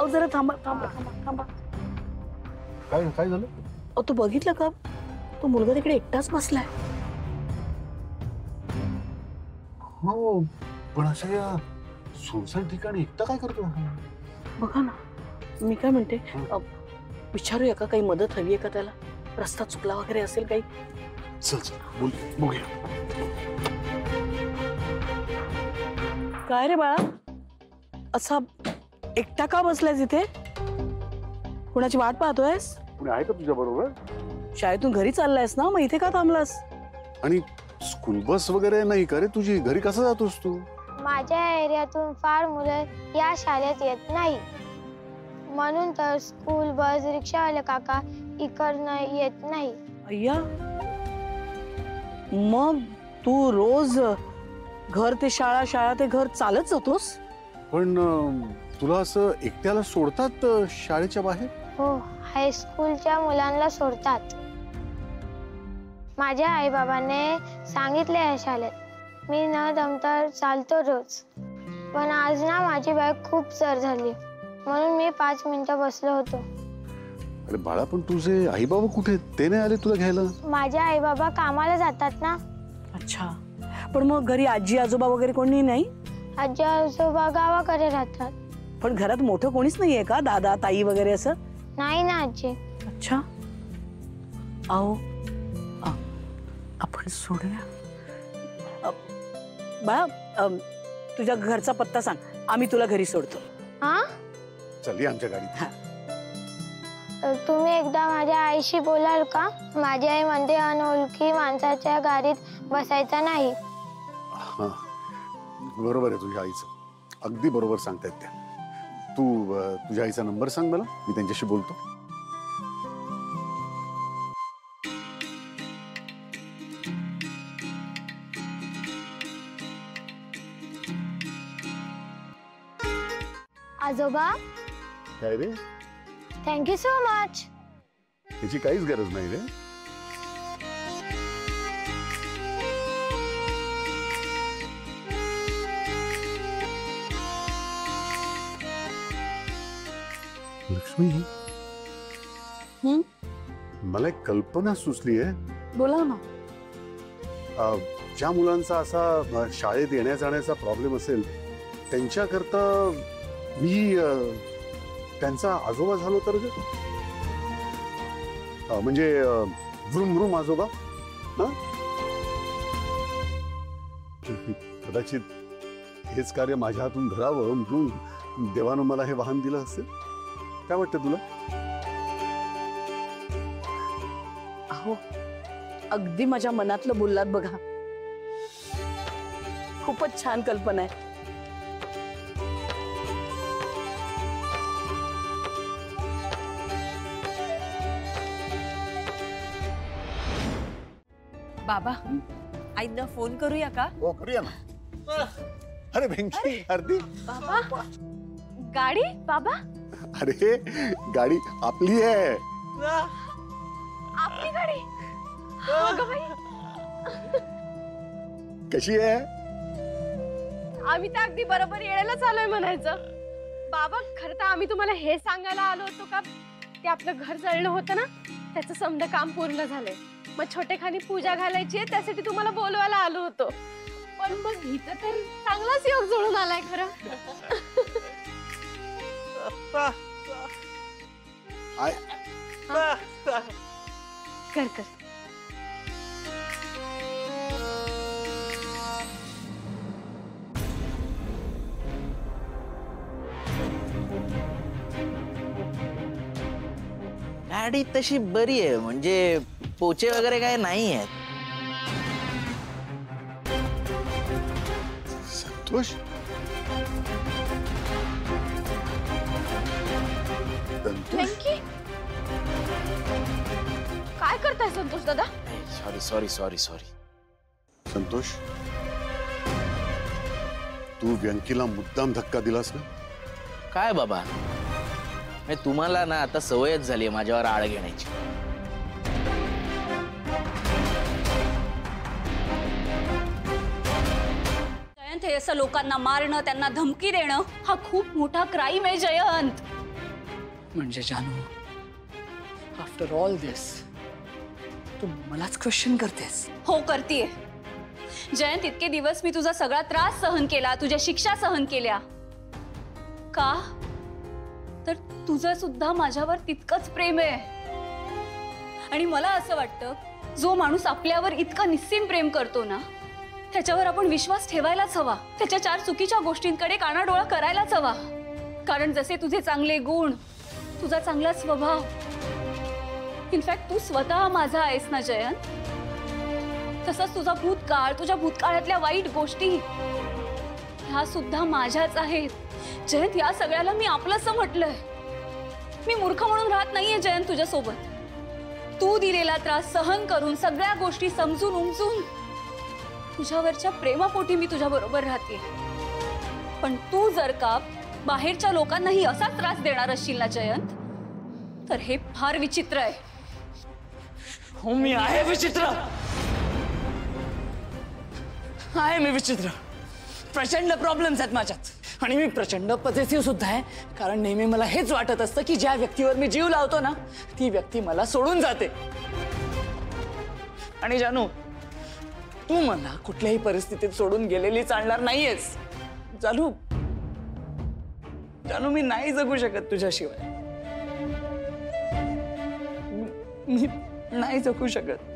अहो जरा थांबा थांबा थांबा थांबा. काय काय झालं? अहो तू बघितलं का, तो मुलगा तिकडे एकटाच बसलाय. हो, पण अशा या सुनसान ठिकाणी एकटा काय करतो? बघा ना, मी काय म्हणते, विचारूया का, काही मदत हवी आहे का त्याला? रस्ता चुकला वगैरे असेल काही? चल चल बोल, बघूया. काय रे बाळा, असा एकटा का बसलायस इथे? कुणाची वाट पाहतोयस? कुणी आहे का तुझ्या बरोबर? शाळेतून घरी चाललायस ना, मग इथे का थांबलास? आणि स्कूल बस वगैरे नाही का रे तुझी? घरी कसं जातोस तू? माझ्या एरियातून फार मुलं या शाळेत येत नाही, म्हणून तर स्कूल बस रिक्षावाले काका इकडनं येत नाही. अय्या, मग तू रोज घर ते शाळा, शाळा ते घर चालत जातोस? पण तुला असं एकट्याला सोडतात शाळेच्या बाहेर? हो, हायस्कूलच्या मुलांना सोडतात. माझ्या आई बाबांनी सांगितले या शाळेत मी न दमता चालतो रोज. पण आज ना माझी बाईक खूप जड झाली, म्हणून मी 5 मिनिटं बसलो होतो. अरे बाळा, पण तुझे आई बाबा कुठे? ते नाही आले तुला घ्यायला? माझे आई बाबा कामाला जातात ना. अच्छा, पण मग घरी आजी आजोबा वगैरे कोणी नाही? आजी आजोबा गावाकडे राहतात. पण घरात मोठं कोणीच नाहीये का, दादा ताई वगैरे असं? नाही ना आजी. अच्छा, आओ आपण सोडूया. बाळा, तुझ्या घरचा पत्ता सांग, आम्ही तुला घरी सोडतो. हा, चल ये आमच्या गाडीत. तुम्ही एकदा माझ्या आईशी बोलाल का? माझी आई म्हणते अनोळखी माणसाच्या गाडीत बसायचं नाही. हा, बरोबर आहे तुझ्या आईचं, अगदी बरोबर सांगतायत त्या. तू तुझ्या आईचा नंबर सांग मला, मी त्यांच्याशी बोलतो. आजोबा, काय रे? Thank you so much. त्याची काहीच गरज नाही रे. लक्ष्मी, मला एक कल्पना सुचली आहे. बोला ना. ज्या मुलांचा असा शाळेत येण्या जाण्याचा प्रॉब्लेम असेल त्यांच्याकरता मी त्यांचा आजोबा झालो तर, म्हणजे व्रुम व्रुम आजोबा. कदाचित हेच कार्य माझ्या हातून घडावं म्हणून देवानं मला हे वाहन दिलं असेल. काय वाटतं तुला? अहो, अगदी माझ्या मनातलं बोललात बघा. खूपच छान कल्पना आहे. बाबा, आईंना फोन करूया का? हो, करूया ना. अरे भेंकी, आरती. बाबा, गाडी? बाबा, अरे गाडी आपली आहे. आपली गाडी? अगं बाई, कशी आहे? आम्ही तर अगदी बरोबर येण्यालाच आलोय म्हणायचं. बाबा, खरं तर आम्ही तुम्हाला हे सांगायला आलो होतो का, ते आपलं घर जळलं होतं ना, त्याचं समजा काम पूर्ण झालंय. मग छोटेखानी पूजा घालायची आहे, त्यासाठी तुम्हाला बोलवायला आलो होतो. पण मग इथं तर चांगलाच योग जुळून आलाय खरं. कर कर. गाडी तशी बरी आहे, म्हणजे पोचे वगैरे काय नाही आहेत. संतोष, वेंकी, काय करताय संतोष दादा? Sorry sorry sorry sorry. Santosh, तू व्यंकीला मुद्दाम धक्का दिलास ना? काय बाबा, तुम्हाला ना आता सवयच झाली आहे माझ्यावर आळ घेण्याची. जयंत, हे असं लोकांना मारणं, त्यांना धमकी देणं हा खूप मोठा क्राईम आहे जयंत. म्हणजे जानू, आफ्टर ऑल दिस तू मलाच क्वेश्चन करतेस? हो करतीये. जयंत, इतके दिवस मी तुझा सगळा त्रास सहन केला, तुझ्या शिक्षा सहन केल्या. का? तर तुझं सुद्धा माझ्यावर तितकंच प्रेम आहे. आणि मला असं वाटतं, जो माणूस आपल्यावर इतकं निस्सीम प्रेम करतो ना, त्याच्यावर आपण विश्वास ठेवायलाच हवा. त्याच्या 4 चुकीच्या गोष्टींकडे कानाडोळा करायलाच हवा. कारण जसे तुझे चांगले गुण, तुझा चांगला स्वभाव, इनफॅक्ट तू स्वतः माझा आहेस ना जयंत, तसंच तुझा भूतकाळ, तुझ्या भूतकाळातल्या वाईट गोष्टी ह्या सुद्धा माझ्याच आहेत. जयंत, या सगळ्याला मी आपलंसं म्हटलंय. मी मूर्ख म्हणून राहत नाहीये जयंत तुझ्यासोबत. तू दिलेला त्रास सहन करून, सगळ्या गोष्टी समजून उमजून तुझ्यावरच्या प्रेमापोटी मी तुझ्या बरोबर राहते. पण तू जर का बाहेरच्या लोकांनाही असाच त्रास देणार असशील ना जयंत, तर हे फार विचित्र आहे. हो, मी आहे विचित्र. आहे मी विचित्र. प्रचंड प्रॉब्लेम्स आहेत माझ्यात आणि मी प्रचंड पॉझिटिव्ह सुद्धा आहे. कारण नेहमी मला हेच वाटत असतं की ज्या व्यक्तीवर मी जीव लावतो ना, ती व्यक्ती मला सोडून जाते. आणि जानू, तू मला कुठल्याही परिस्थितीत सोडून गेलेली चालणार नाहीयेस. जानू, जानू, मी नाही जगू शकत तुझ्याशिवाय. मी नाही जगू शकत.